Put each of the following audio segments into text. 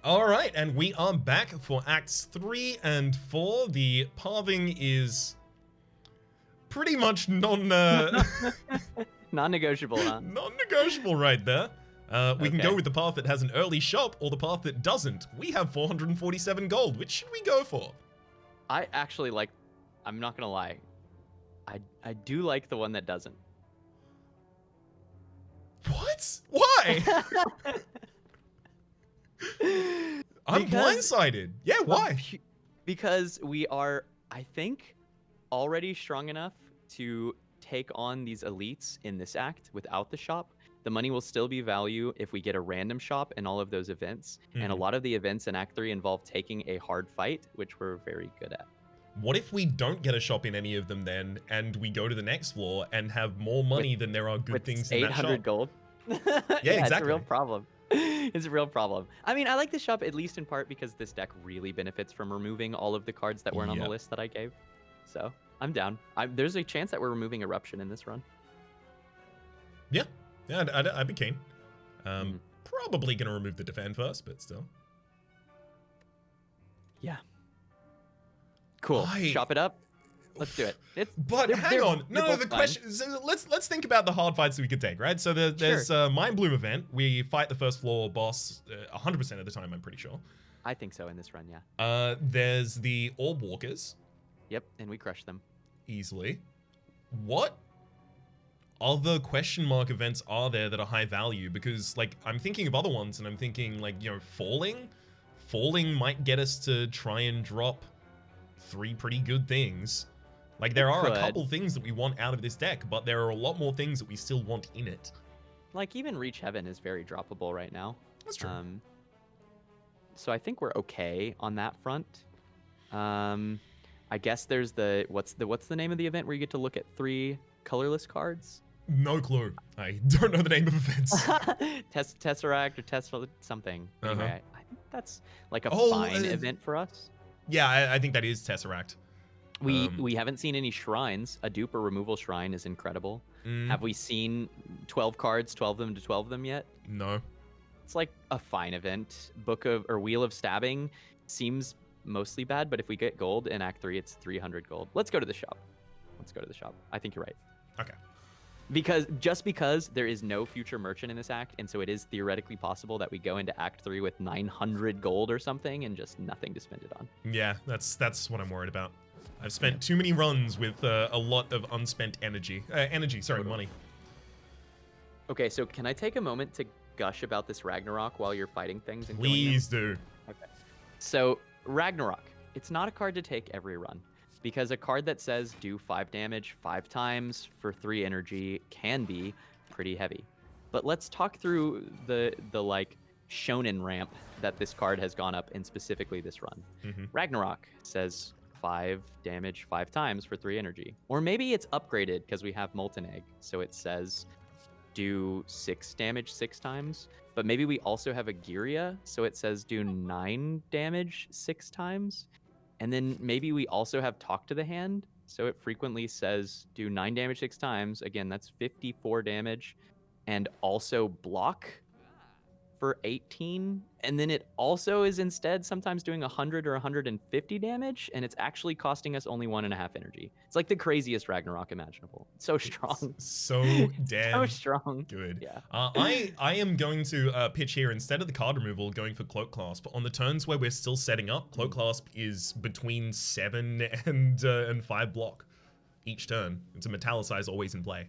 Alright, and we are back for Acts 3 and 4. The pathing is pretty much non-negotiable, huh? non-negotiable right there. We can go with the path that has an early shop or the path that doesn't. We have 447 gold. Which should we go for? I actually like, I'm not gonna lie, I do like the one that doesn't. What? Why? I'm blindsided. Yeah, why? Because we are, I think, already strong enough to take on these elites in this act without the shop. The money will still be value if we get a random shop in all of those events. And a lot of the events in Act 3 involve taking a hard fight, which we're very good at. What if we don't get a shop in any of them then, and we go to the next floor and have more money than there are good things in that shop? 800 gold? Yeah, exactly. It's a real problem. It's a real problem. I mean, I like the shop at least in part because this deck really benefits from removing all of the cards that weren't on the list that I gave. So I'm down. There's a chance that we're removing Eruption in this run. Yeah, I'd be keen. Probably going to remove the Defend first, but still. Yeah. Cool. Shop it up. Let's do it. But hang on. No, the question. So let's think about the hard fights that we could take, right? So there's a Mind Bloom event. We fight the first floor boss 100% of the time, I'm pretty sure. I think so in this run, yeah. There's the Orb Walkers. Yep, and we crush them. Easily. What other question mark events are there that are high value? Because, like, I'm thinking of other ones, and I'm thinking, like, you know, Falling? Falling might get us to try and drop 3 pretty good things. Like, there are a couple things that we want out of this deck, but there are a lot more things that we still want in it. Like, even Reach Heaven is very droppable right now. That's true. So I think we're okay on that front. I guess there's the what's the name of the event where you get to look at 3 colorless cards? No clue. I don't know the name of events. Tesseract or Tesla something. Anyway, I think that's like a fine event for us. Yeah, I think that is Tesseract. We haven't seen any shrines. A dupe or removal shrine is incredible. Have we seen 12 cards, 12 them to 12 them yet? No. It's like a fine event. Wheel of Stabbing seems mostly bad, but if we get gold in Act 3, it's 300 gold. Let's go to the shop. I think you're right. Okay. Because there is no future merchant in this act, and so it is theoretically possible that we go into Act 3 with 900 gold or something and just nothing to spend it on. Yeah, that's what I'm worried about. I've spent too many runs with a lot of unspent money. Okay, so can I take a moment to gush about this Ragnarok while you're fighting things? And Please do. Okay. So Ragnarok, it's not a card to take every run, because a card that says do 5 damage 5 times for 3 energy can be pretty heavy. But let's talk through the like shonen ramp that this card has gone up in specifically this run. Ragnarok says 5 damage 5 times for 3 energy. Or maybe it's upgraded because we have Molten Egg, so it says do 6 damage 6 times. But maybe we also have a Giria, so it says do 9 damage 6 times. And then maybe we also have Talk to the Hand, so it frequently says do 9 damage 6 times. Again, that's 54 damage. And also block for 18. And then it also is instead sometimes doing 100 or 150 damage, and it's actually costing us only 1.5 energy. It's like the craziest Ragnarok imaginable. It's so strong. So damn so strong. Good. Yeah. I am going to pitch here, instead of the card removal, going for Cloak Clasp. On the turns where we're still setting up, Cloak Clasp is between 7 and 5 block each turn. It's a Metallicize always in play.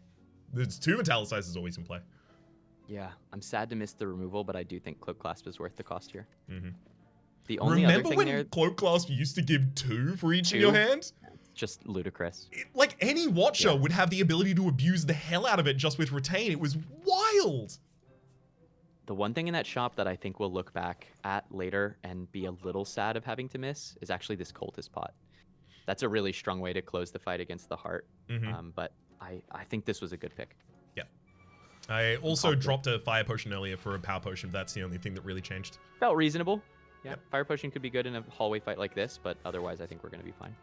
There's 2 Metallicizes always in play. Yeah, I'm sad to miss the removal, but I do think Cloak Clasp is worth the cost here. The only other thing Remember when Cloak Clasp used to give 2 for each in your hand? Just ludicrous. Like, any watcher would have the ability to abuse the hell out of it just with Retain. It was wild! The one thing in that shop that I think we'll look back at later and be a little sad of having to miss is actually this Cultist Pot. That's a really strong way to close the fight against the Heart. But I think this was a good pick. I also dropped a Fire Potion earlier for a Power Potion. That's the only thing that really changed. Felt reasonable. Yeah, Fire Potion could be good in a hallway fight like this, but otherwise I think we're going to be fine.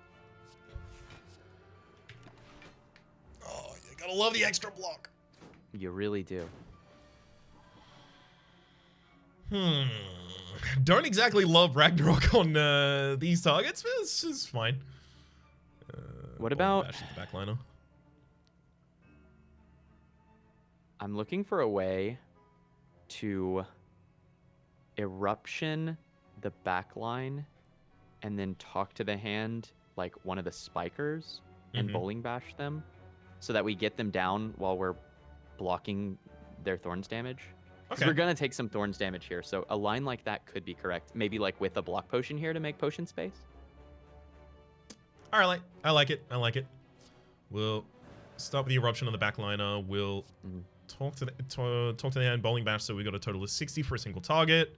Oh, you gotta love the extra block. You really do. Don't exactly love Ragnarok on these targets, but it's fine. What about... Bash the backliner. I'm looking for a way to eruption the backline and then talk to the hand like one of the spikers and bowling bash them so that we get them down while we're blocking their thorns damage. Because we're going to take some thorns damage here. So a line like that could be correct. Maybe like with a block potion here to make potion space. All right, I like it. I like it. We'll start with the eruption on the backliner. We'll talk to the hand bowling bash. So we got a total of 60 for a single target.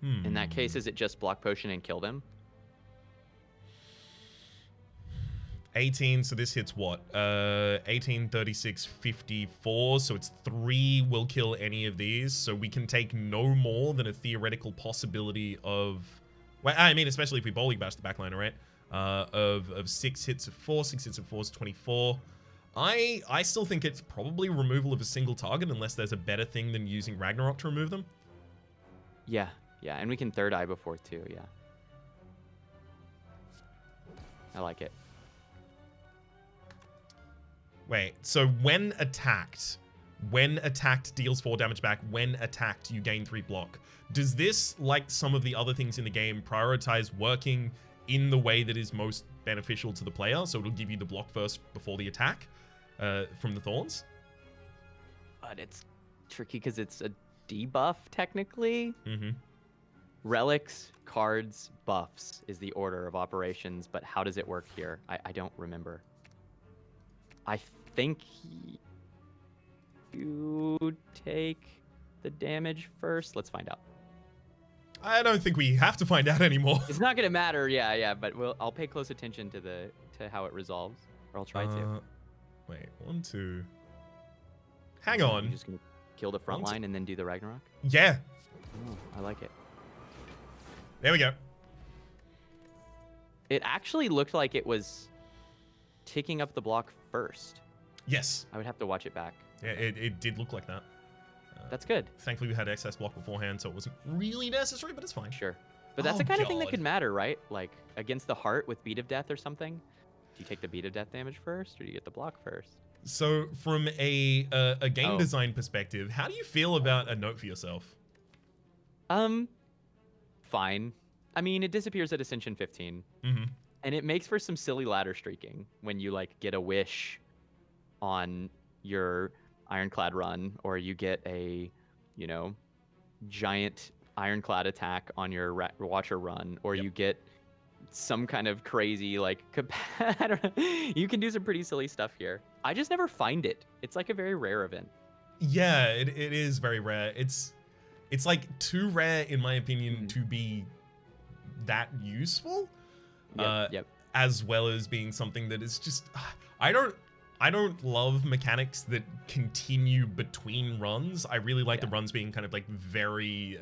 In that case, is it just block potion and kill them? 18, so this hits what? 18, 36, 54, so it's 3 will kill any of these, so we can take no more than a theoretical possibility of... Well, I mean, especially if we bowling bash the backliner, right? Of 6 hits of 4, 6 hits of 4 is 24. I still think it's probably removal of a single target unless there's a better thing than using Ragnarok to remove them. Yeah, and we can third eye before too, yeah. I like it. Wait, so when attacked deals 4 damage back, when attacked you gain 3 block. Does this, like some of the other things in the game, prioritize working in the way that is most beneficial to the player? So it'll give you the block first before the attack from the thorns? But it's tricky because it's a debuff technically. Mm-hmm. Relics, cards, buffs is the order of operations, but how does it work here? I don't remember. I think you take the damage first. Let's find out. I don't think we have to find out anymore. It's not gonna matter, yeah, but I'll pay close attention to how it resolves, or I'll try to. Wait, 1, 2. Hang on. You're just gonna kill the front line and then do the Ragnarok? Yeah. Oh, I like it. There we go. It actually looked like it was ticking up the block first. Yes. I would have to watch it back. Yeah, it did look like that. That's good. Thankfully, we had excess block beforehand, so it wasn't really necessary, but it's fine. Sure. But that's the kind of thing that could matter, right? Like, against the heart with Beat of Death or something. Do you take the Beat of Death damage first, or do you get the block first? So, from a game design perspective, how do you feel about a note for yourself? Fine. I mean, it disappears at Ascension 15. Mm-hmm. And it makes for some silly ladder streaking when you, like, get a wish on your Ironclad run, or you get a, giant Ironclad attack on your Watcher run, or you get some kind of crazy, like, I don't know. You can do some pretty silly stuff here. I just never find it. It's like a very rare event. Yeah, it is very rare. It's like too rare, in my opinion, to be that useful. Yep. As well as being something that is just, I don't love mechanics that continue between runs. I really like the runs being kind of like very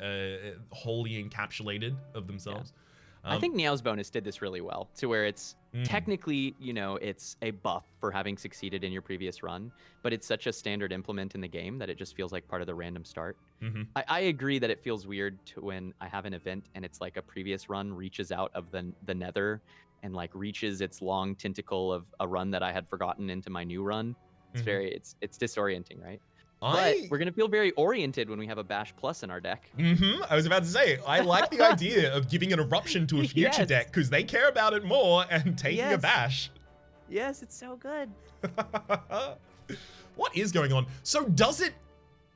wholly encapsulated of themselves. Yeah. I think Niao's bonus did this really well, to where it's technically, it's a buff for having succeeded in your previous run, but it's such a standard implement in the game that it just feels like part of the random start. I agree that it feels weird when I have an event and it's like a previous run reaches out of the nether and like reaches its long tentacle of a run that I had forgotten into my new run. It's it's disorienting, right? But we're going to feel very oriented when we have a Bash Plus in our deck. I was about to say, I like the idea of giving an eruption to a future deck because they care about it more and taking a Bash. Yes, it's so good. What is going on? So does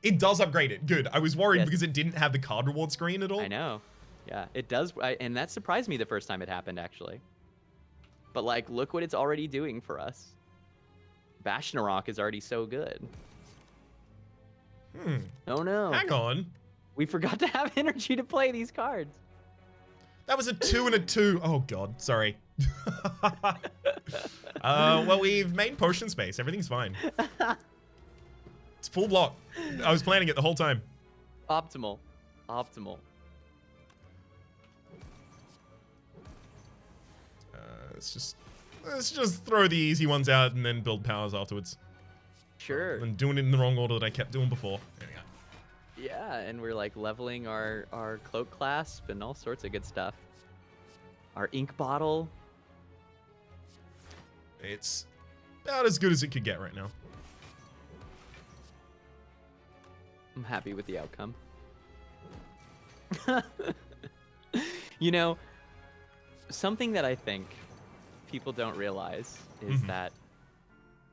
it does upgrade it. Good. I was worried because it didn't have the card reward screen at all. I know. Yeah, it does. And that surprised me the first time it happened, actually. But like, look what it's already doing for us. Bashnarok is already so good. Oh no. Hang on. We forgot to have energy to play these cards. That was a 2 and a 2. Oh god, sorry. Well, we've made potion space. Everything's fine. It's full block. I was planning it the whole time. Optimal. Let's just throw the easy ones out and then build powers afterwards. Sure. And doing it in the wrong order that I kept doing before. There we go. Yeah, and we're like leveling our cloak clasp and all sorts of good stuff. Our ink bottle. It's about as good as it could get right now. I'm happy with the outcome. You know, something that I think people don't realize is that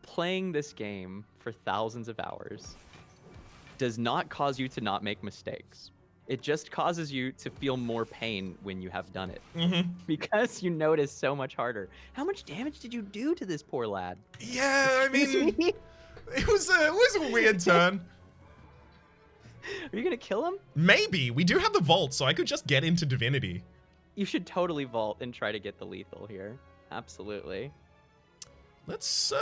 playing this game for thousands of hours does not cause you to not make mistakes. It just causes you to feel more pain when you have done it. Because you notice so much harder. How much damage did you do to this poor lad? Yeah, I mean, it was a weird turn. Are you gonna kill him? Maybe. We do have the vault, so I could just get into divinity. You should totally vault and try to get the lethal here. Absolutely. Let's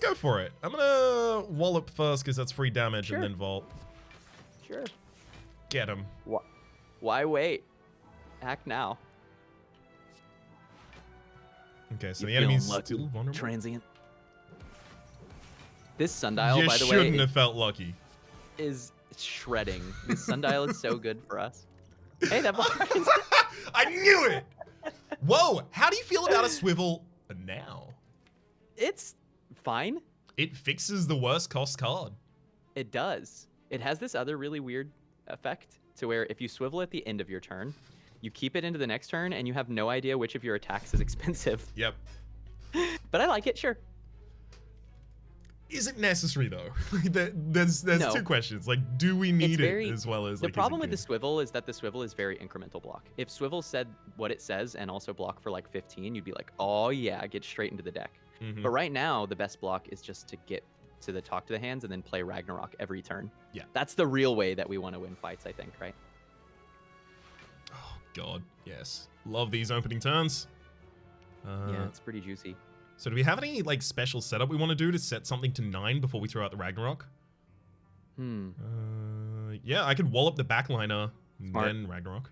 go for it. I'm gonna wallop first because that's free damage, and then vault. Sure. Get him. Why wait? Act now. Okay, so the enemy's still vulnerable. Transient. This sundial, you by the way, shouldn't have felt lucky. Is shredding. This sundial is so good for us. Hey, that block. I knew it. Whoa! How do you feel about a swivel now? It's fine. It fixes the worst cost card. It does. It has this other really weird effect to where if you swivel at the end of your turn, you keep it into the next turn and you have no idea which of your attacks is expensive. Yep. But I like it, sure. Is it necessary though? There's No. two questions. Like, do we need it as well as the like? problem with the swivel is that the swivel is very incremental block. If swivel said what it says and also block for like 15, you'd be like, oh yeah, get straight into the deck. But right now, the best block is just to get to the talk to the hands and then play Ragnarok every turn. Yeah. That's the real way that we want to win fights, I think, right? Oh god, yes. Love these opening turns. Yeah, it's pretty juicy. So do we have any like special setup we want to do to set something to 9 before we throw out the Ragnarok? Yeah, I could wallop the backliner, Smart. then Ragnarok.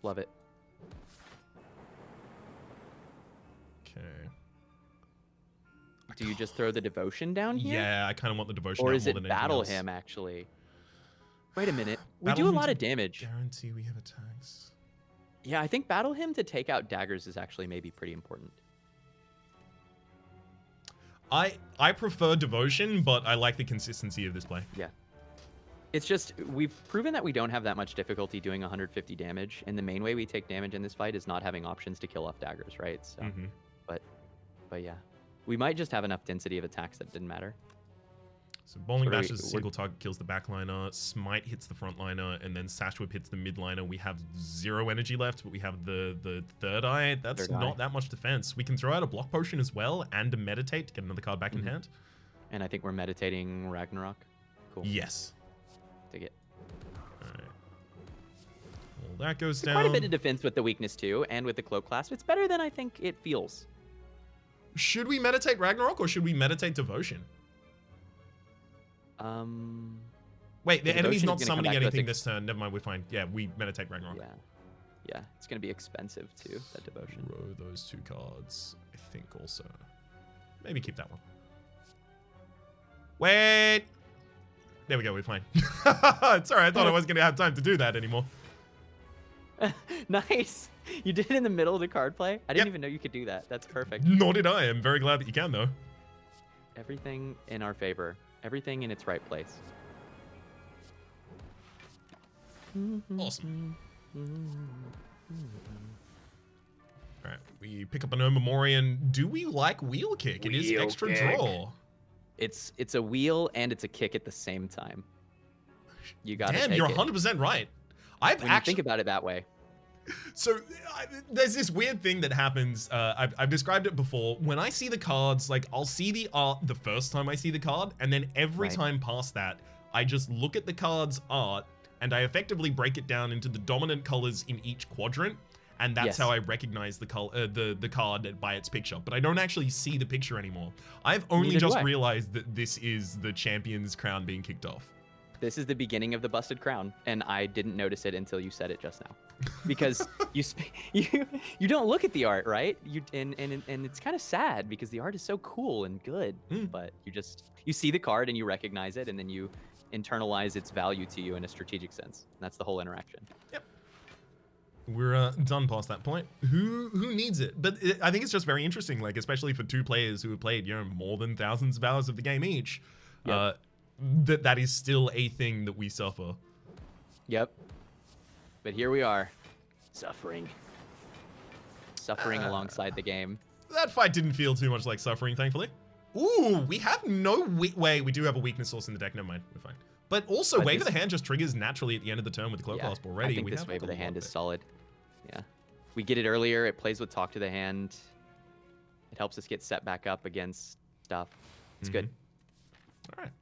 Love it. Okay. Do you just throw the devotion down here? Yeah, I kind of want the devotion. Or out is more it than anything battle else. him, actually? Wait a minute. We Battle do a him lot to of damage. Guarantee we have attacks. Yeah, I think battle him to take out daggers is actually maybe pretty important. I prefer devotion, but I like the consistency of this play. Yeah. It's just, we've proven that we don't have that much difficulty doing 150 damage, and the main way we take damage in this fight is not having options to kill off daggers, right? So, but yeah. We might just have enough density of attacks that didn't matter. So Bowling Bash is a single target, kills the backliner, Smite hits the frontliner, and then Sash Whip hits the midliner. We have 0 energy left, but we have the third eye. That's not that much defense. We can throw out a block potion as well and a meditate to get another card back in hand. And I think we're meditating Ragnarok. Cool. Yes. Dig it. Alright. Well, that goes down. Quite a bit of defense with the weakness too, and with the cloak clasp. It's better than I think it feels. Should we meditate Ragnarok or should we meditate Devotion? Wait, the enemy's not summoning anything this turn. Never mind, we're fine. Yeah, we meditate Ragnarok. Yeah, it's gonna be expensive too, that devotion. Throw those 2 cards. I think also. Maybe keep that one. Wait! There we go, we're fine. Sorry, I thought I wasn't gonna have time to do that anymore. Nice! You did it in the middle of the card play? I didn't even know you could do that. That's perfect. Nor did I. I'm very glad that you can, though. Everything in our favor. Everything in its right place. Awesome. Alright, we pick up an Omamorian. Do we like Wheel Kick? It is extra draw. It's a wheel and it's a kick at the same time. You gotta Damn, take you're it. 100% right. I've When you think about it that way. So there's this weird thing that happens. I've described it before. When I see the cards, like I'll see the art the first time I see the card, and then every time past that, I just look at the card's art and I effectively break it down into the dominant colors in each quadrant, and that's how I recognize the card by its picture. But I don't actually see the picture anymore. I've only just realized that this is the champion's crown being kicked off. This is the beginning of the busted crown, and I didn't notice it until you said it just now. Because you don't look at the art, right? And it's kind of sad because the art is so cool and good, but you see the card and you recognize it, and then you internalize its value to you in a strategic sense. And that's the whole interaction. Yep. We're done past that point. Who needs it? But I think it's just very interesting, like especially for two players who have played, you know, more than thousands of hours of the game each. Yep. That is still a thing that we suffer. Yep. But here we are, suffering alongside the game. That fight didn't feel too much like suffering, thankfully. Ooh, we have no wait, we do have a weakness source in the deck. Never mind, we're fine. But also, Wave of the Hand just triggers naturally at the end of the turn with the Cloak Clasp already. I think we this have Wave of a the Hand lot is solid. Yeah. We get it earlier. It plays with Talk to the Hand. It helps us get set back up against stuff. It's good. All right.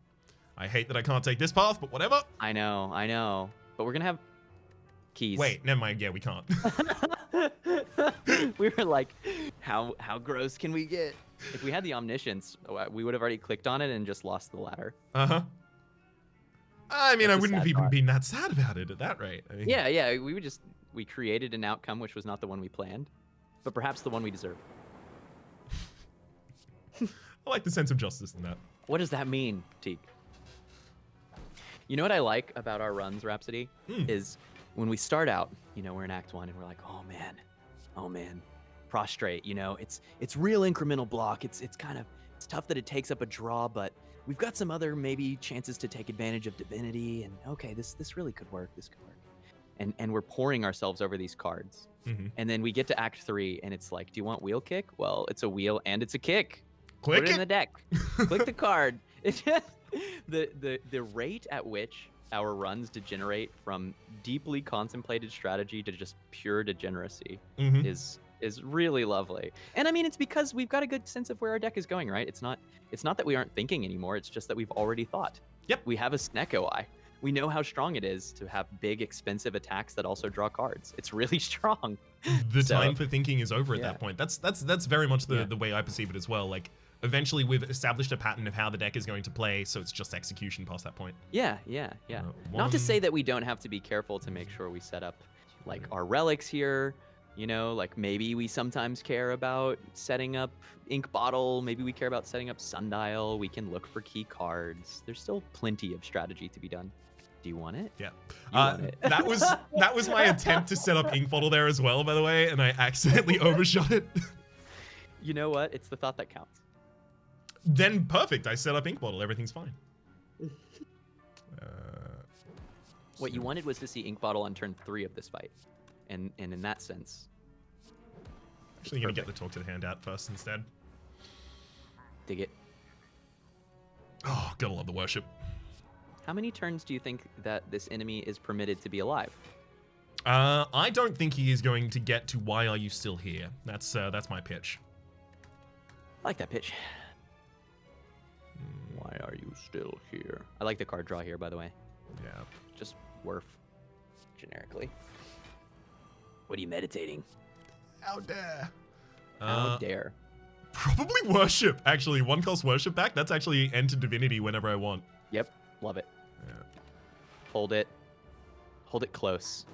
I hate that I can't take this path, but whatever. I know. But we're going to have keys. Wait, never mind. Yeah, we can't. We were like, how gross can we get? If we had the Omniscience, we would have already clicked on it and just lost the ladder. Uh-huh. I mean, That's I a wouldn't have sad even part. been that sad about it at that rate. I mean, Yeah. We created an outcome which was not the one we planned, but perhaps the one we deserve. I like the sense of justice in that. What does that mean, Teak? You know what I like about our runs, Rhapsody, is when we start out, you know, we're in Act 1 and we're like, oh man, prostrate, you know, it's real incremental block. It's tough that it takes up a draw, but we've got some other maybe chances to take advantage of divinity, and okay, this really could work. This could work. And we're pouring ourselves over these cards. And then we get to Act 3 and it's like, do you want wheel kick? Well, it's a wheel and it's a kick. Click Put it in it. the deck. Click the card. It's just the rate at which our runs degenerate from deeply contemplated strategy to just pure degeneracy is really lovely. And I mean, it's because we've got a good sense of where our deck is going, right? It's not that we aren't thinking anymore. It's just that we've already thought. Yep. We have a Snecko Eye. We know how strong it is to have big, expensive attacks that also draw cards. It's really strong. The time for thinking is over at that point. That's very much the Yeah. way I perceive it as well. Like, eventually we've established a pattern of how the deck is going to play, so it's just execution past that point. Yeah. Not to say that we don't have to be careful to make sure we set up like our relics here. You know, like maybe we sometimes care about setting up Ink Bottle. Maybe we care about setting up Sundial. We can look for key cards. There's still plenty of strategy to be done. Do you want it? Yeah. You want it. that was my attempt to set up Ink Bottle there as well, by the way, and I accidentally overshot it. You know what? It's the thought that counts. Then perfect. I set up Ink Bottle. Everything's fine. What you wanted was to see Ink Bottle on turn 3 of this fight. And in that sense, Actually, going to get the Talk to the Hand out first instead. dig it. Oh, gotta love the worship. How many turns do you think that this enemy is permitted to be alive? I don't think he is going to get to why are you still here. That's my pitch. I like that pitch. Why are you still here? I like the card draw here, by the way. Yeah. Just worth generically. What are you meditating? How dare. How dare. Probably worship, actually. One cost worship back. That's actually enter divinity whenever I want. Yep, love it. Yeah. Hold it close,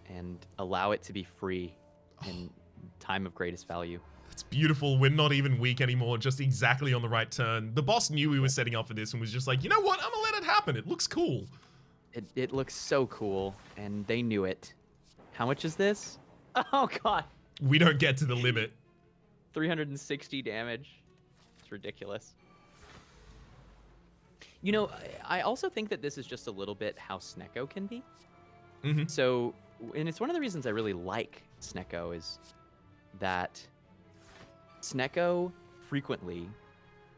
and allow it to be free in time of greatest value. It's beautiful. We're not even weak anymore. Just exactly on the right turn. The boss knew we were setting up for this and was just like, you know what? I'm gonna let it happen. It looks cool. It looks so cool, and they knew it. How much is this? Oh god. We don't get to the limit. 360 damage. It's ridiculous. You know, I also think that this is just a little bit how Snecko can be. So, and it's one of the reasons I really like Snecko is that Snecko frequently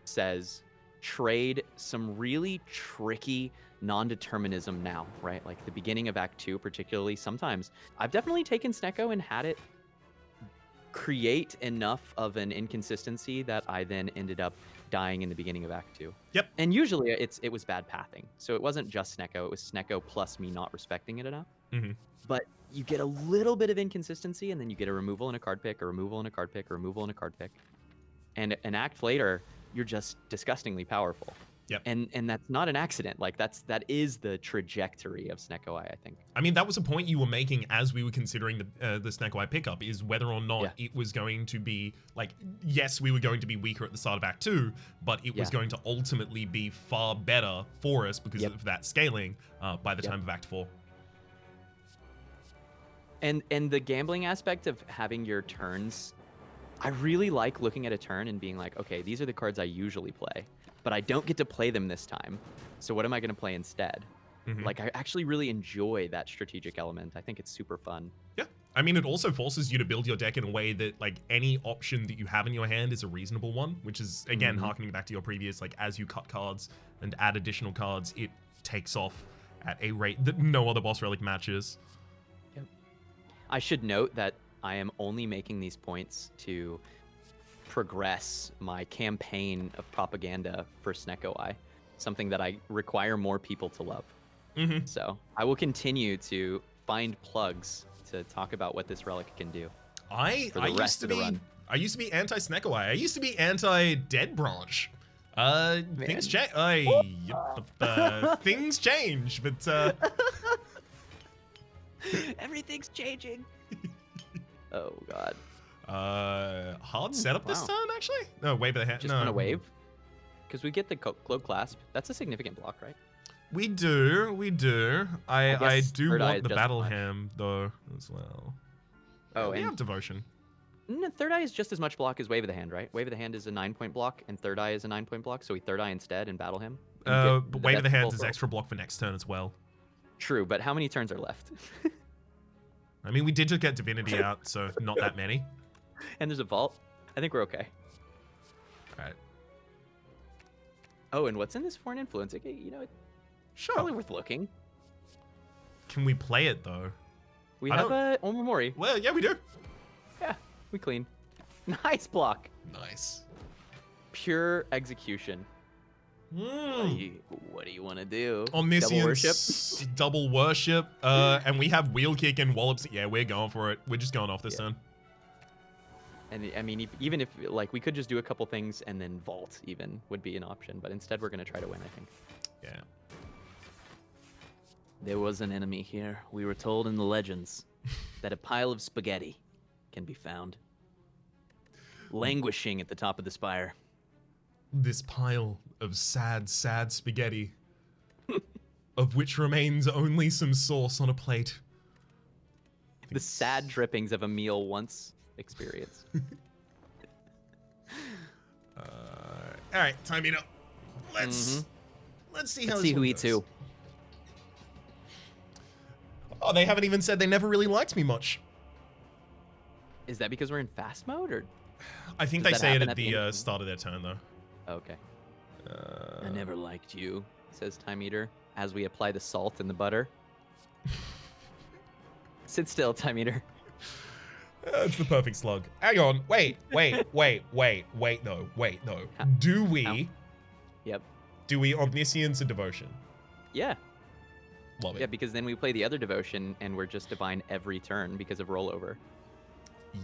says trade some really tricky non-determinism now, right? Like the beginning of Act 2 particularly, sometimes I've definitely taken Snecko and had it create enough of an inconsistency that I then ended up dying in the beginning of Act 2. Yep. And usually it was bad pathing. So it wasn't just Snecko, it was Snecko plus me not respecting it enough. But you get a little bit of inconsistency and then you get a removal and a card pick, a removal and a card pick, a removal and a card pick. And an act later, you're just disgustingly powerful. Yep. And that's not an accident. Like that is the trajectory of Snecko Eye, I think. I mean, that was a point you were making as we were considering the Snecko Eye pickup, is whether or not it was going to be, like, yes, we were going to be weaker at the start of Act 2, but it was going to ultimately be far better for us because of that scaling by the time of Act 4. And the gambling aspect of having your turns, I really like looking at a turn and being like, okay, these are the cards I usually play, but I don't get to play them this time. So what am I going to play instead? Like, I actually really enjoy that strategic element. I think it's super fun. Yeah. I mean, it also forces you to build your deck in a way that, like, any option that you have in your hand is a reasonable one, which is, again, harkening back to your previous, like, as you cut cards and add additional cards, it takes off at a rate that no other boss relic matches. Yep. I should note that I am only making these points to progress my campaign of propaganda for Snecko Eye, something that I require more people to love. So I will continue to find plugs to talk about what this relic can do. I used to be anti Snecko Eye. I used to be anti Dead Branch. Things change. Things change, but everything's changing. Oh god. Hard setup this turn, actually. No, wave of the hand. Just gonna wave, because we get the cloak clasp. That's a significant block, right? We do. I do want the battle much. ham though as well. Oh, we and have devotion. No, third eye is just as much block as wave of the hand, right? Wave of the hand is a 9-point block, and third eye is a 9-point block. So we third eye instead and battle him. But wave of the hand is extra block for next turn as well. True, but how many turns are left? I mean, we did just get divinity out, so not that many. And there's a vault. I think we're okay. All right. Oh, and what's in this foreign influence? Okay, you know, it's probably worth looking. Can we play it though? We have a Omamori. Well, yeah, we do. Yeah, we clean. Nice block. Nice. Pure execution. What do you want to do? Omniscience, double worship, and we have wheel kick and wallops. Yeah, we're going for it. We're just going off this turn. And I mean, even if like we could just do a couple things and then vault even would be an option, but instead we're gonna try to win, I think. Yeah. There was an enemy here. We were told in the legends that a pile of spaghetti can be found, languishing at the top of the spire. This pile of sad, sad spaghetti, of which remains only some sauce on a plate. The sad drippings of a meal once experienced. All right, time it up. Let's see how. Let's see who eats who. Oh, they haven't even said they never really liked me much. Is that because we're in fast mode, or? I think they say it at the start of their turn, though. Okay. I never liked you, says Time Eater, as we apply the salt and the butter. Sit still, Time Eater. It's the perfect slug. Hang on. Wait, no. Do we? Yep. Do we omniscience and devotion? Yeah. Love it. Yeah, because then we play the other devotion and we're just divine every turn because of rollover.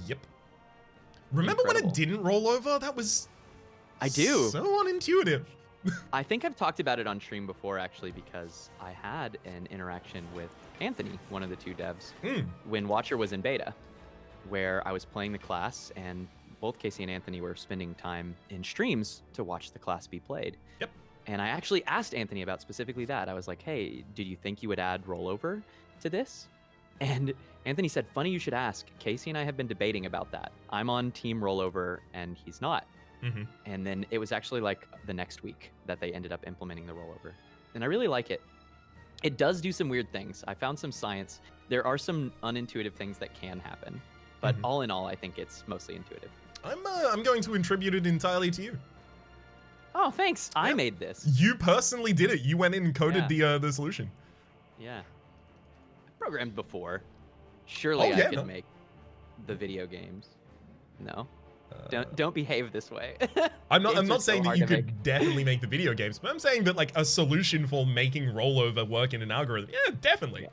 Yep. Remember when it didn't roll over? That was... I do. So unintuitive. I think I've talked about it on stream before, actually, because I had an interaction with Anthony, one of the two devs, when Watcher was in beta, where I was playing the class, and both Casey and Anthony were spending time in streams to watch the class be played. Yep. And I actually asked Anthony about specifically that. I was like, hey, did you think you would add rollover to this? And Anthony said, funny you should ask. Casey and I have been debating about that. I'm on team rollover, and he's not. And then it was actually like the next week that they ended up implementing the rollover. And I really like it. It does do some weird things. I found some science. There are some unintuitive things that can happen. But all in all, I think it's mostly intuitive. I'm going to attribute it entirely to you. Oh, thanks. I made this. You personally did it. You went in and coded the solution. Yeah. I've programmed before. Surely I could make the video games. No. Don't behave this way. I'm not saying that you could definitely make the video games, but I'm saying that like a solution for making rollover work in an algorithm. Yeah, definitely.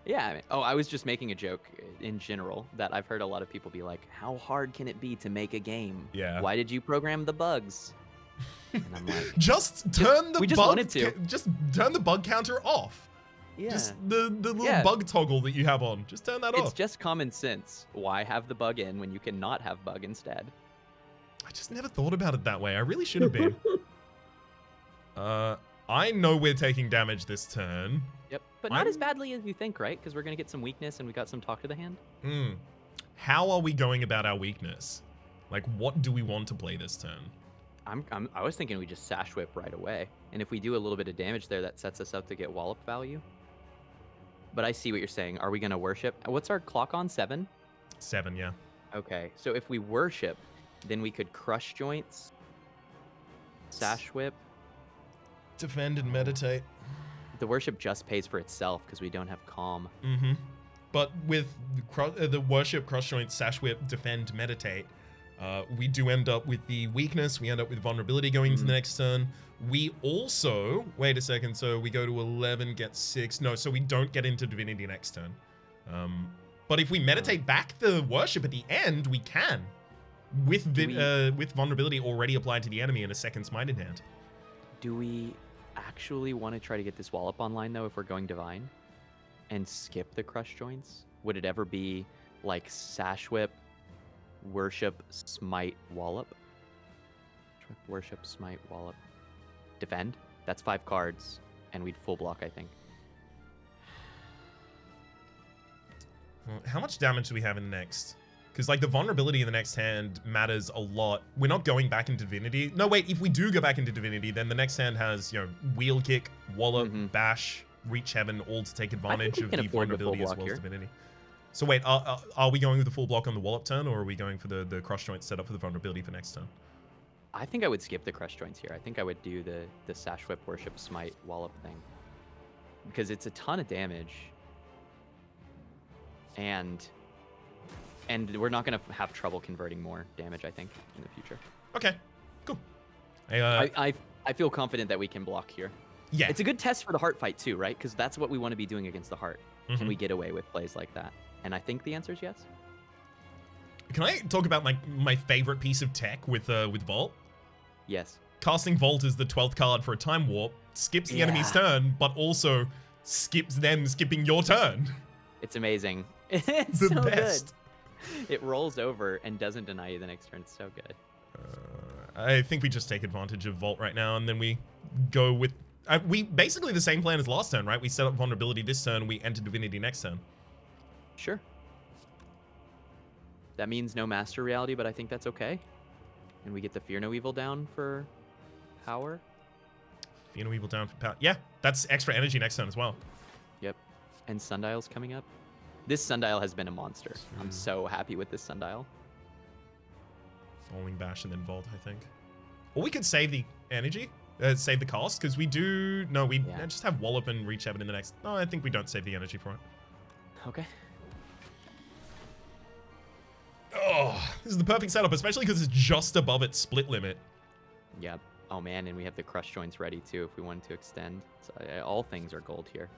Yeah. I mean, I was just making a joke in general that I've heard a lot of people be like, how hard can it be to make a game? Yeah. Why did you program the bugs? And I'm like, just turn the we just bug. wanted to. Just turn the bug counter off. yeah. Just the little bug toggle that you have on. Just turn that It's off. just common sense. Why have the bug in when you can not have bug instead? I just never thought about it that way. I really should have been. I know we're taking damage this turn. Yep, but not as badly as you think, right? Because we're gonna get some weakness and we got some talk to the hand. How are we going about our weakness? Like, what do we want to play this turn? I was thinking we just sash whip right away, and if we do a little bit of damage there, that sets us up to get wallop value. But I see what you're saying. Are we gonna worship? What's our clock on? 7? 7, yeah. Okay, so if we worship, then we could crush joints, sash whip. Defend and meditate. The worship just pays for itself because we don't have calm. But with the worship, crush joint, sash whip, defend, meditate, we do end up with the weakness. We end up with vulnerability going into the next turn. We also, wait a second, so we go to 11, get 6. No, so we don't get into divinity next turn. But if we meditate back the worship at the end, we can. With vulnerability already applied to the enemy and a second smite in hand. Do we actually want to try to get this wallop online, though, if we're going divine? And skip the crush joints? Would it ever be like sash whip, worship, smite, wallop? Worship, smite, wallop. Defend? That's 5 cards, and we'd full block, I think. How much damage do we have in the next? Because, like, the vulnerability in the next hand matters a lot. We're not going back into divinity. No, wait, if we do go back into divinity, then the next hand has, you know, wheel kick, wallop, bash, reach heaven, all to take advantage of the vulnerability as well as divinity. So wait, are we going with the full block on the wallop turn, or are we going for the crush joint setup for the vulnerability for next turn? I think I would skip the crush joints here. I think I would do the sash whip, worship, smite, wallop thing. Because it's a ton of damage. And we're not going to have trouble converting more damage, I think, in the future. Okay, cool. I feel confident that we can block here. Yeah. It's a good test for the heart fight too, right? Because that's what we want to be doing against the heart. Can we get away with plays like that? And I think the answer is yes. Can I talk about my favorite piece of tech with Vault? Yes. Casting Vault is the 12th card for a time warp, skips the enemy's turn, but also skips them skipping your turn. It's amazing. It's the so best. Good. It rolls over and doesn't deny you the next turn. It's so good. I think we just take advantage of Vault right now, and then we go with... we basically the same plan as last turn, right? We set up vulnerability this turn, we enter divinity next turn. Sure. That means no master reality, but I think that's okay. And we get the Fear No Evil down for power. Fear No Evil down for power. Yeah, that's extra energy next turn as well. Yep. And Sundial's coming up. This Sundial has been a monster. I'm so happy with this Sundial. Falling Bash and then Vault, I think. Or we could save the energy, save the cost, because we do... No, we just have Wallop and Reach Heaven in the next... No, I think we don't save the energy for it. Okay. Oh, this is the perfect setup, especially because it's just above its split limit. Yep. Oh man, and we have the crush joints ready too if we wanted to extend. So, all things are gold here.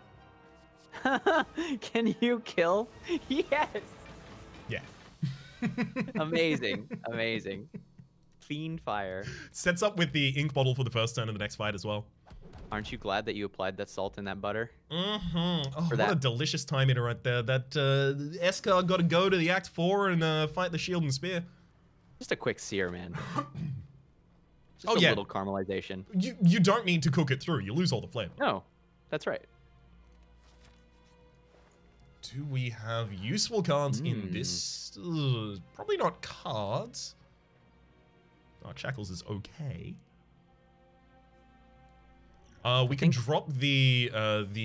Can you kill? Yes. Yeah. Amazing. Amazing. Fiend Fire. Sets up with the ink bottle for the first turn of the next fight as well. Aren't you glad that you applied that salt and that butter? Oh, what a delicious time eater right there. That Eskar got to go to the Act 4 and fight the Shield and Spear. Just a quick sear, man. Just a little caramelization. You don't need to cook it through. You lose all the flavor. No, that's right. Do we have useful cards in this? Probably not cards. Dark Shackles is okay. We can drop the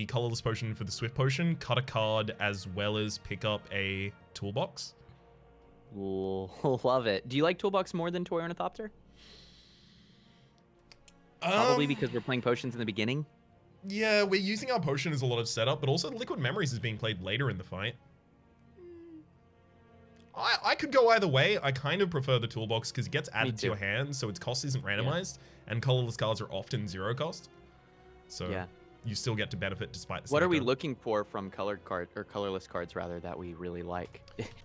colorless potion for the swift potion, cut a card, as well as pick up a toolbox. Love it. Do you like toolbox more than Toy Ornithopter? Probably because we're playing potions in the beginning. Yeah, we're using our potion as a lot of setup, but also Liquid Memories is being played later in the fight. I could go either way. I kind of prefer the toolbox because it gets added to your hand, so its cost isn't randomized, and colorless cards are often 0 cost. So you still get to benefit despite the What are we looking for from colored card or colorless cards rather that we really like?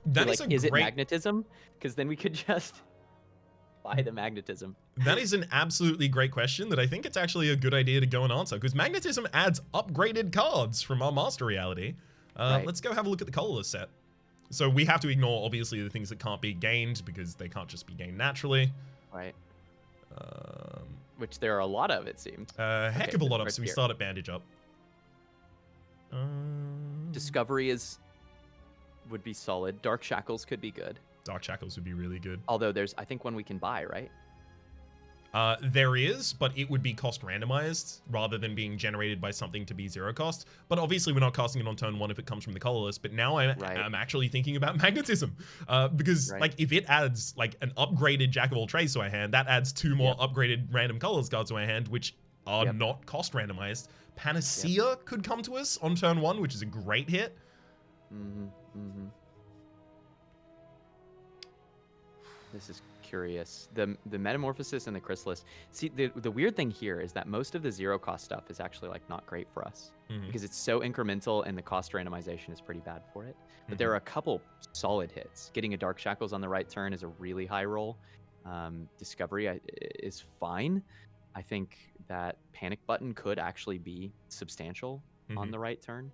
That is is it magnetism? Because then we could just Buy the magnetism. That is an absolutely great question that I think it's actually a good idea to go and answer, because magnetism adds upgraded cards from our master reality. Right. Let's go have a look at the colorless set. So we have to ignore, obviously, the things that can't be gained, because they can't just be gained naturally. Right. Which there are a lot of, it seems. Heck of a lot of, so we start at bandage up. Discovery would be solid. Dark Shackles could be good. Dark Shackles would be really good. Although there's, I think, one we can buy, right? There is, but it would be cost randomized rather than being generated by something to be 0 cost. But obviously we're not casting it on turn 1 if it comes from the colorless. But now I'm actually thinking about magnetism, because like if it adds like an upgraded Jack of all trades to our hand, that adds 2 more upgraded random colorless cards to our hand, which are not cost randomized. Panacea could come to us on turn 1, which is a great hit. This is curious. The Metamorphosis and the Chrysalis. See, the weird thing here is that most of the 0 cost stuff is actually like not great for us because it's so incremental and the cost randomization is pretty bad for it. But there are a couple solid hits. Getting a Dark Shackles on the right turn is a really high roll. Discovery is fine. I think that Panic Button could actually be substantial on the right turn.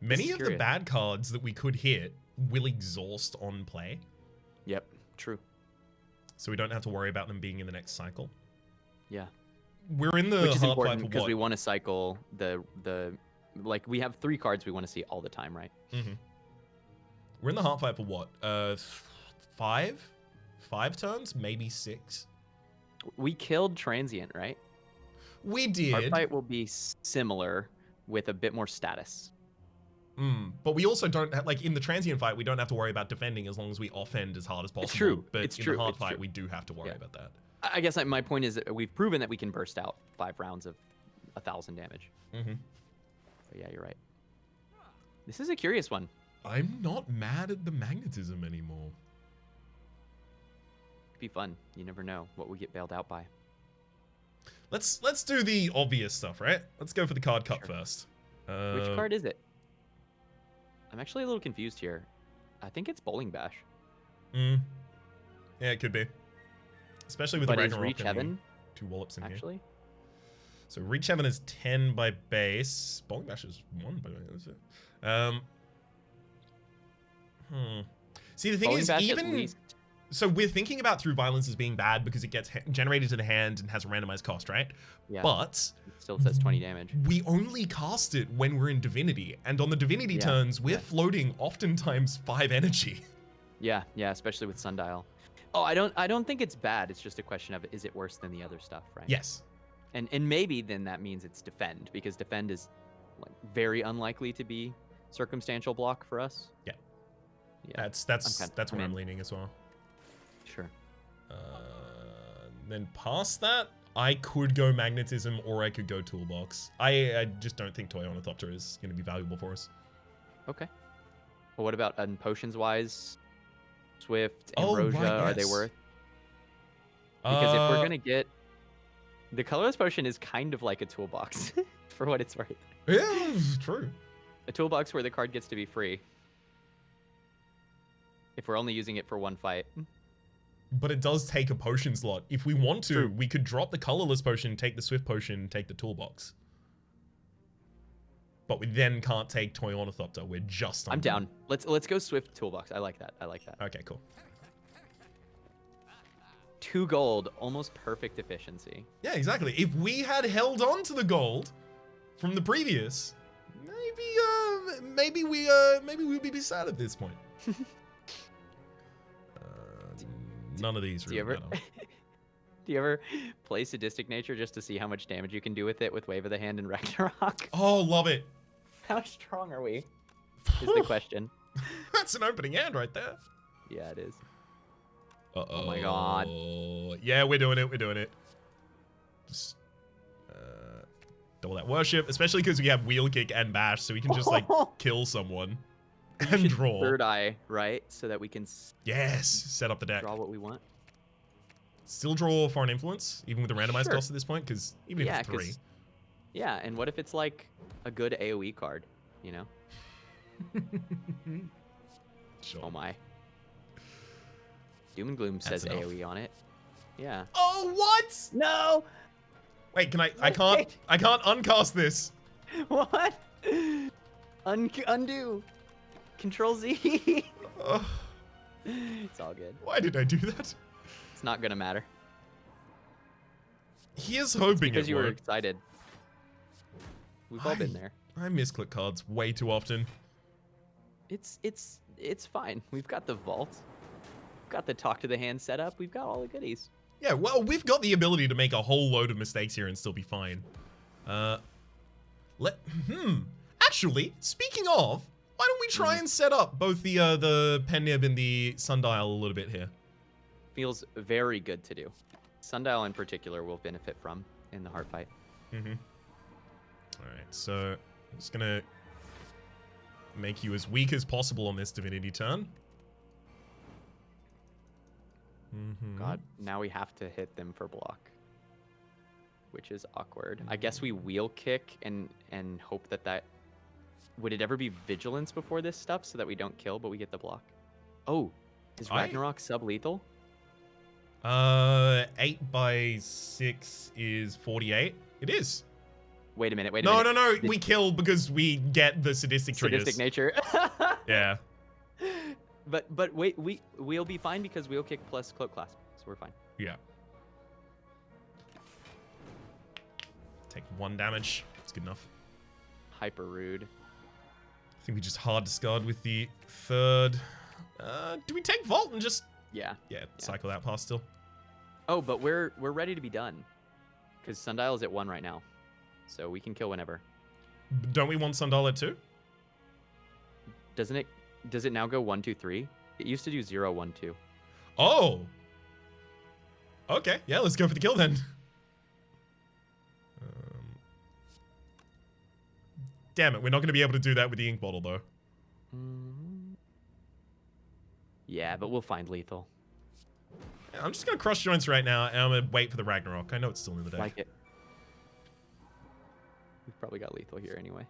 Many of the bad cards that we could hit will exhaust on play. Yep, true. So we don't have to worry about them being in the next cycle. Yeah. We're in the Which is hard important fight for because what? we want to cycle the like we have 3 cards we want to see all the time, right? We're in the hard fight for what? 5 turns, maybe 6. We killed Transient, right? We did. Hard fight will be similar with a bit more status. But we also don't like in the Transient fight. We don't have to worry about defending as long as we offend as hard as possible. It's true. But it's in true. the hard fight, we do have to worry about that. I guess my point is that we've proven that we can burst out 5 rounds of 1,000 damage. But yeah, you're right. This is a curious one. I'm not mad at the magnetism anymore. Could be fun. You never know what we get bailed out by. Let's do the obvious stuff, right? Let's go for the card cut first. Which card is it? I'm actually a little confused here. I think it's Bowling Bash. Yeah, it could be. Especially with the Ragnarok Reach Heaven 2 wallops in actually? here. So Reach Heaven is 10 by base. Bowling Bash is 1 by base. See, the thing Bowling is, Bash even... So we're thinking about Through Violence as being bad because it gets generated to the hand and has a randomized cost, right? Yeah. But... It still says 20 damage. We only cast it when we're in Divinity. And on the Divinity turns, we're floating oftentimes 5 energy. Yeah, especially with Sundial. Oh, I don't think it's bad. It's just a question of, is it worse than the other stuff, right? Yes. And maybe then that means it's Defend, because Defend is like very unlikely to be circumstantial block for us. Yeah. That's where I'm leaning as well. Sure. Then past that, I could go Magnetism or I could go Toolbox. I just don't think Toy Ornithopter is going to be valuable for us. Okay. Well, what about potions wise? Swift, Ambrosia, are they worth? Because if we're going to get... The colorless potion is kind of like a toolbox, for what it's worth. Yeah, it's true. A toolbox where the card gets to be free. If we're only using it for 1 fight. But it does take a potion slot. If we want to, we could drop the colorless potion, take the Swift potion, take the toolbox. But we then can't take Toy Ornithopter. We're just... I'm down. Let's go Swift toolbox. I like that. Okay, cool. 2 gold, almost perfect efficiency. Yeah, exactly. If we had held on to the gold from the previous, maybe we'd be sad at this point. None of these really matter. Do you ever play Sadistic Nature just to see how much damage you can do with it with Wave of the Hand and Ragnarok? Oh, love it. How strong are we? Is the question. That's an opening hand right there. Yeah, it is. Uh-oh. Oh my god. Yeah, we're doing it. Just double that worship, especially because we have wheel kick and bash, so we can just like kill someone and draw. Third eye, right? So that we can set up the deck. Draw what we want. Still draw Foreign Influence, even with the randomized cost at this point, because even if it's 3. Yeah, and what if it's like a good AoE card, you know? Sure. Oh my. Doom and Gloom says enough. AoE on it. Yeah. Oh, what? No! Wait, can I can't uncast this. What? Undo. Control Z. Ugh, It's all good. why did I do that? It's not gonna matter. Here's hoping Because it you were would. excited. We've all been there. I misclick cards way too often. It's fine. We've got the vault. We've got the talk to the hand set up. We've got all the goodies. Yeah, well, we've got the ability to make a whole load of mistakes here and still be fine. Actually, speaking of, why don't we try and set up both the pen nib and the sundial a little bit here? Feels very good to do. Sundial in particular will benefit from in the heart fight. Mm-hmm. All right, so I'm just gonna make you as weak as possible on this divinity turn. Mm-hmm. God, now we have to hit them for block, which is awkward. I guess we wheel kick and hope that would it ever be vigilance before this stuff so that we don't kill but we get the block. Oh, is Ragnarok sub-lethal? 8/6 is 48. It is. Wait a minute. No. We kill because we get the sadistic triggers. Sadistic nature. Yeah. But wait, we'll be fine because wheel kick plus cloak clasp, so we're fine. Yeah. Take 1 damage. That's good enough. Hyper rude. I think we just hard discard with the 3rd. Do we take Vault and just... Yeah. Cycle that past still. Oh, but we're ready to be done. Because Sundial is at 1 right now. So we can kill whenever. Don't we want Sundial at 2? Does it now go 1, 2, 3? It used to do 0, 1, 2. Oh! Okay, yeah, let's go for the kill then. Damn it, we're not going to be able to do that with the ink bottle though. Yeah, but we'll find lethal. Yeah, I'm just going to cross joints right now and I'm going to wait for the Ragnarok. I know it's still in the deck. Like it. We've probably got lethal here anyway.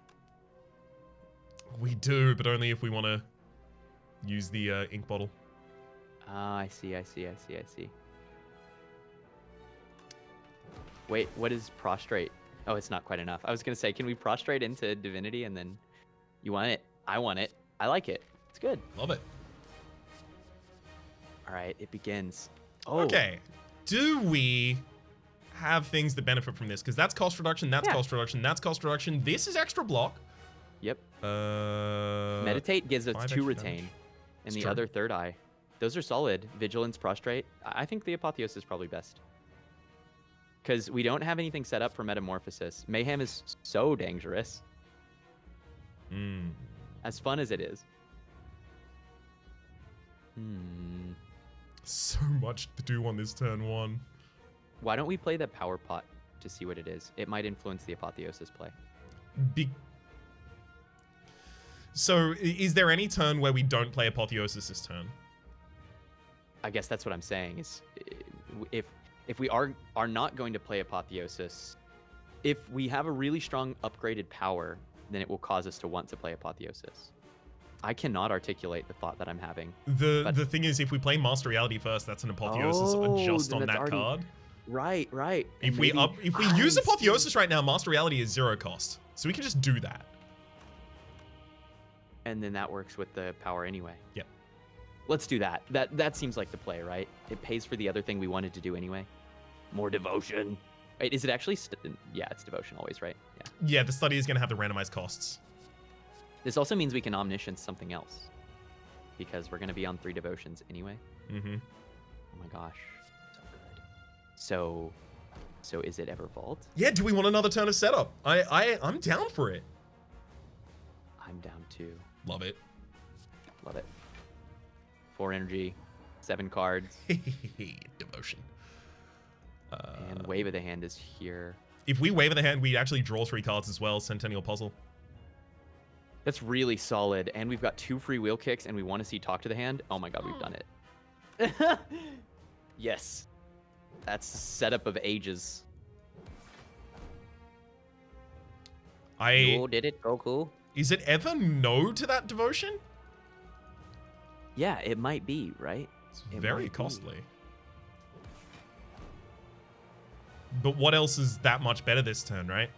We do, but only if we want to use the ink bottle. Ah, I see. Wait, what is prostrate? Oh, it's not quite enough. I was going to say, can we prostrate into divinity and then... You want it? I want it. I like it. It's good. Love it. All right, it begins. Oh. Okay. Do we have things that benefit from this? Because that's cost reduction, that's cost reduction, that's cost reduction. This is extra block. Yep. Meditate gives us 2 retain, and the other third eye. Those are solid. Vigilance, prostrate. I think the Apotheosis is probably best. Because we don't have anything set up for Metamorphosis. Mayhem is so dangerous. As fun as it is. So much to do on this turn 1. Why don't we play the Power Pot to see what it is? It might influence the Apotheosis play. So, is there any turn where we don't play Apotheosis this turn? I guess that's what I'm saying. Is if we are not going to play Apotheosis, if we have a really strong upgraded power, then it will cause us to want to play Apotheosis. I cannot articulate the thought that I'm having. The thing is, if we play Master Reality first, that's an Apotheosis just on that card. Right. If we use Apotheosis right now, Master Reality is 0 cost, so we can just do that. And then that works with the power anyway. Yep. Let's do that. That seems like the play, right? It pays for the other thing we wanted to do anyway. More devotion. Wait, is it actually? Yeah, it's devotion always, right? Yeah. Yeah, the study is going to have the randomized costs. This also means we can omniscience something else, because we're going to be on 3 devotions anyway. Mm-hmm. Oh my gosh, so good. So is it ever vault? Yeah. Do we want another turn of setup? I'm down for it. I'm down too. Love it. 4 energy, 7 cards. Devotion. And Wave of the Hand is here. If we Wave of the Hand, we actually draw 3 cards as well. Centennial Puzzle. That's really solid. And we've got 2 free wheel kicks, and we want to see Talk to the Hand. Oh my god, we've done it. Yes. That's the setup of ages. You did it, Goku. Is it ever no to that devotion? Yeah, it might be, right? It's It very might be. costly. But what else is that much better this turn, right?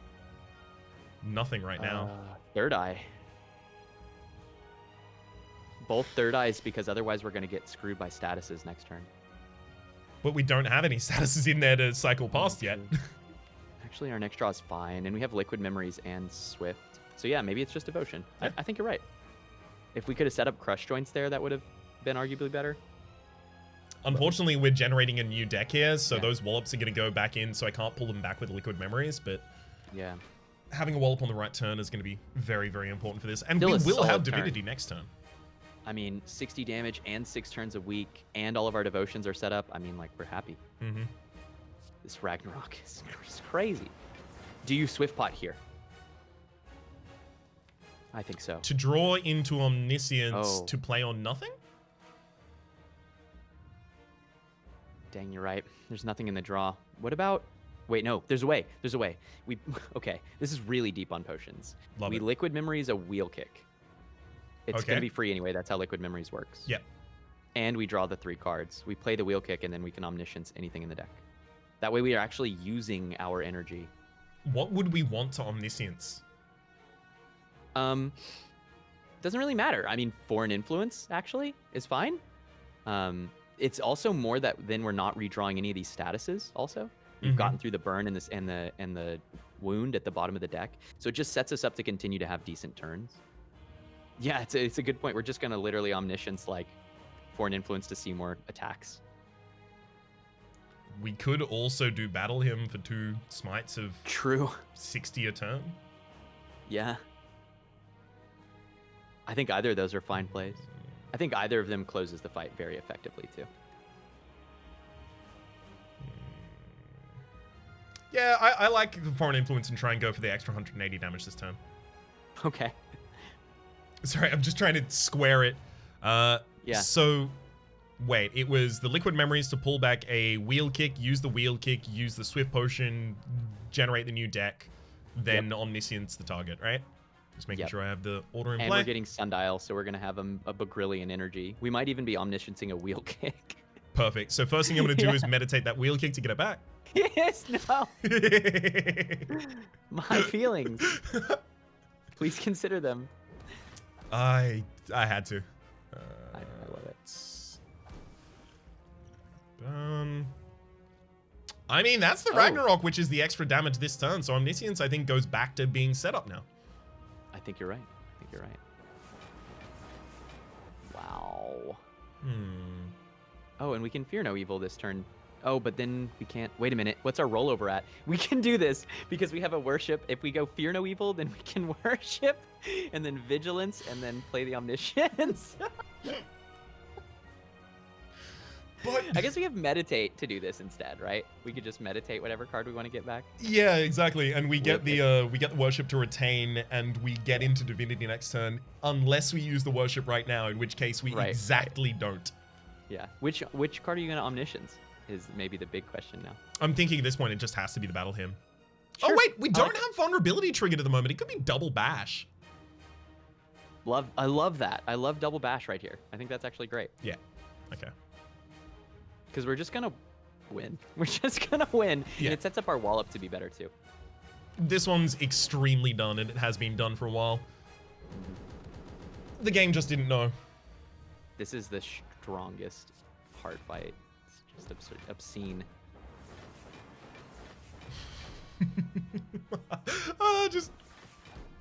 Nothing right now. Third Eye. Both Third Eyes, because otherwise we're going to get screwed by statuses next turn. But we don't have any statuses in there to cycle past yet. Actually, our next draw is fine, and we have Liquid Memories and Swift. So yeah, maybe it's just Devotion. Yeah. I think you're right. If we could have set up Crush Joints there, that would have been arguably better. Unfortunately, we're generating a new deck here, so Yeah. those wallops are going to go back in, so I can't pull them back with Liquid Memories, but Yeah. having a wallop on the right turn is going to be very, very important for this. And Still we a will have solid turn. Divinity next turn. I mean, 60 damage and 6 turns a week, and all of our devotions are set up. I mean, like, we're happy. Mm-hmm. This Ragnarok is crazy. Do you Swift Pot here? I think so. To draw into Omniscience Oh. to play on nothing? Dang, you're right. There's nothing in the draw. What about... Wait, no. There's a way. There's a way. We... Okay, this is really deep on potions. Love we it. Liquid Memories a Wheel Kick. It's Okay. going to be free anyway. That's how Liquid Memories works. Yep. And we draw the 3 cards. We play the Wheel Kick, and then we can Omniscience anything in the deck. That way we are actually using our energy. What would we want to Omniscience? Doesn't really matter. I mean, Foreign Influence, actually, is fine. It's also more that then we're not redrawing any of these statuses also. We've Mhm. gotten through the burn and the wound at the bottom of the deck. So it just sets us up to continue to have decent turns. Yeah, it's a good point. We're just going to literally Omniscience, like, Foreign Influence to see more attacks. We could also do Battle Him for 2 smites of True. 60 a turn. Yeah. I think either of those are fine plays. I think either of them closes the fight very effectively, too. Yeah, I like the Foreign Influence and try and go for the extra 180 damage this turn. Okay. Sorry, I'm just trying to square it. Yeah. So, wait, it was the Liquid Memories to pull back a Wheel Kick, use the Wheel Kick, use the Swift Potion, generate the new deck, then Omniscience the target, right? Just making sure I have the order in And play. we're getting Sundial, so we're going to have a Bagrillion energy. We might even be Omnisciencing a Wheel Kick. Perfect. So first thing I'm going to do is meditate that Wheel Kick to get it back. Yes, no. My feelings. Please consider them. I had to. I love it. I mean, that's the Oh. Ragnarok, which is the extra damage this turn. So Omniscience, I think, goes back to being set up now. I think you're right. I think you're right. Wow. Oh, and we can Fear No Evil this turn. Oh, but then we can't. Wait a minute. What's our rollover at? We can do this because we have a worship. If we go Fear No Evil, then we can worship and then Vigilance and then play the Omniscience. But I guess we have Meditate to do this instead, right? We could just meditate whatever card we want to get back. yeah, exactly. And we get Wheel the worship to retain, and we get into Divinity next turn, unless we use the worship right now, in which case we Right, exactly don't. Yeah. Which card are you going to Omniscience is maybe the big question now. I'm thinking at this point it just has to be the Battle Hymn. Sure. Oh wait, we I don't like have vulnerability triggered at the moment. It could be double bash. I love that. I love Double Bash right here. I think that's actually great. Yeah. Okay. Because we're just going to win. We're just going to win. Yeah. And it sets up our wallop to be better, too. This one's extremely done, and it has been done for a while. The game just didn't know. This is the strongest hard fight. It's just obscene.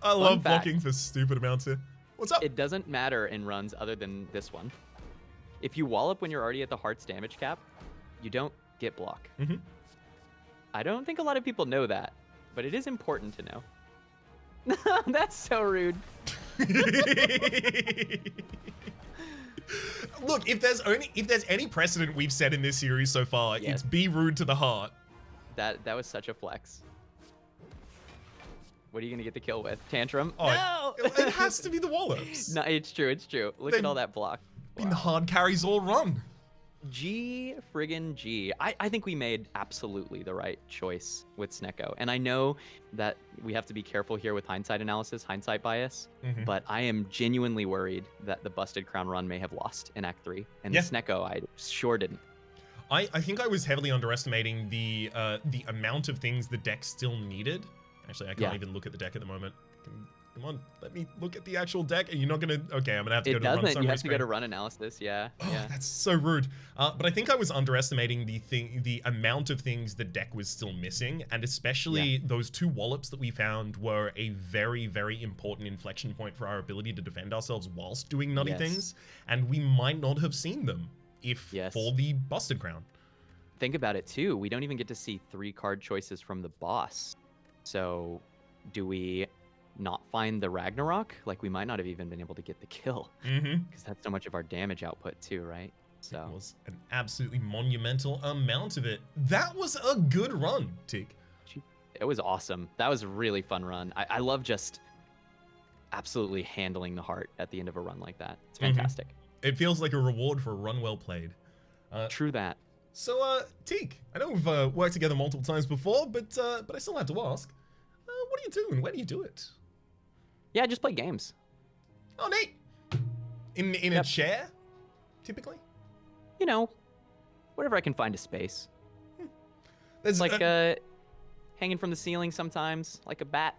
I love fact. blocking for stupid amounts here. What's up? It doesn't matter in runs other than this one. If you wallop when you're already at the heart's damage cap, you don't get block. Mm-hmm. I don't think a lot of people know that, but it is important to know. That's so rude. Look, if there's any precedent we've set in this series so far, Yes. it's be rude to the heart. That was such a flex. What are you gonna get the kill with? Tantrum? Oh, No! it has to be the wallops. No, it's true. It's true. Look at Then- all that block. Been the hard carries all run. G friggin' G. I think we made absolutely the right choice with Snecko. And I know that we have to be careful here with hindsight analysis, hindsight bias, but I am genuinely worried that the Busted Crown run may have lost in Act 3. And Yeah. Snecko, I sure didn't. I think I was heavily underestimating the amount of things the deck still needed. Actually, I can't even look at the deck at the moment. Come on, let me look at the actual deck. Are you not gonna? Okay, I'm gonna have to go to the run It doesn't. summary You have to screen. go to run analysis. Yeah. Oh, yeah. that's so rude. But I think I was underestimating the amount of things the deck was still missing, and especially those 2 wallops that we found were a very, very important inflection point for our ability to defend ourselves whilst doing nutty things, and we might not have seen them if for the Busted Crown. Think about it too. We don't even get to see 3 card choices from the boss. So, do we not find the Ragnarok? Like, we might not have even been able to get the kill. Because that's so much of our damage output too, right? So it was an absolutely monumental amount of it. That was a good run, Teak. It was awesome. That was a really fun run. I love just absolutely handling the heart at the end of a run like that. It's fantastic. It feels like a reward for a run well played. True that. So, Teak, I know we've worked together multiple times before, but I still have to ask, what do you do and where do you do it? Yeah, I just play games. Oh, neat. In a chair, typically? You know, wherever I can find a space. There's like hanging from the ceiling sometimes, like a bat.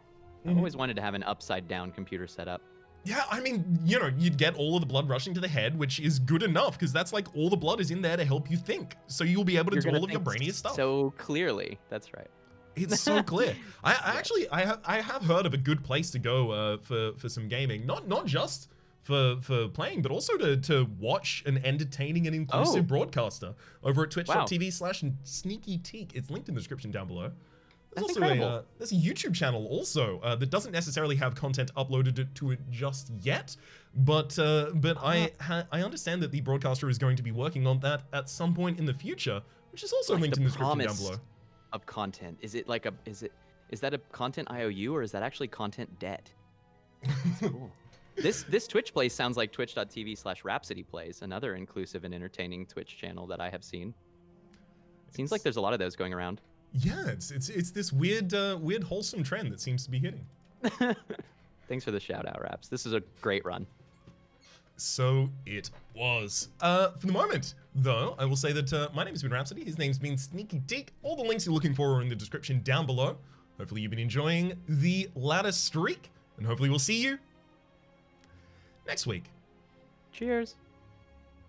I've always wanted to have an upside down computer setup. Yeah, I mean, you know, you'd get all of the blood rushing to the head, which is good enough, because that's like all the blood is in there to help you think. So you'll be able to do all of your brainiest stuff. So clearly, that's right. It's so clear. I have heard of a good place to go for some gaming, not just for playing, but also to watch an entertaining and inclusive broadcaster over at twitch.tv/sneakyteak. It's linked in the description down below. There's also there's a YouTube channel also that doesn't necessarily have content uploaded to it just yet, but I understand that the broadcaster is going to be working on that at some point in the future, which is also linked in the description down below. Of content, is it like is that a content IOU or is that actually content debt? That's cool. This Twitch plays sounds like twitch.tv/Rhapsody plays, another inclusive and entertaining Twitch channel that I have seen. Seems like there's a lot of those going around. Yeah, it's this weird wholesome trend that seems to be hitting. Thanks for the shout out, Raps. This is a great run. So it was. For the moment, though, I will say that my name has been Rhapsody. His name's been sneakyteak. All the links you're looking for are in the description down below. Hopefully you've been enjoying the ladder streak, and hopefully we'll see you next week. Cheers.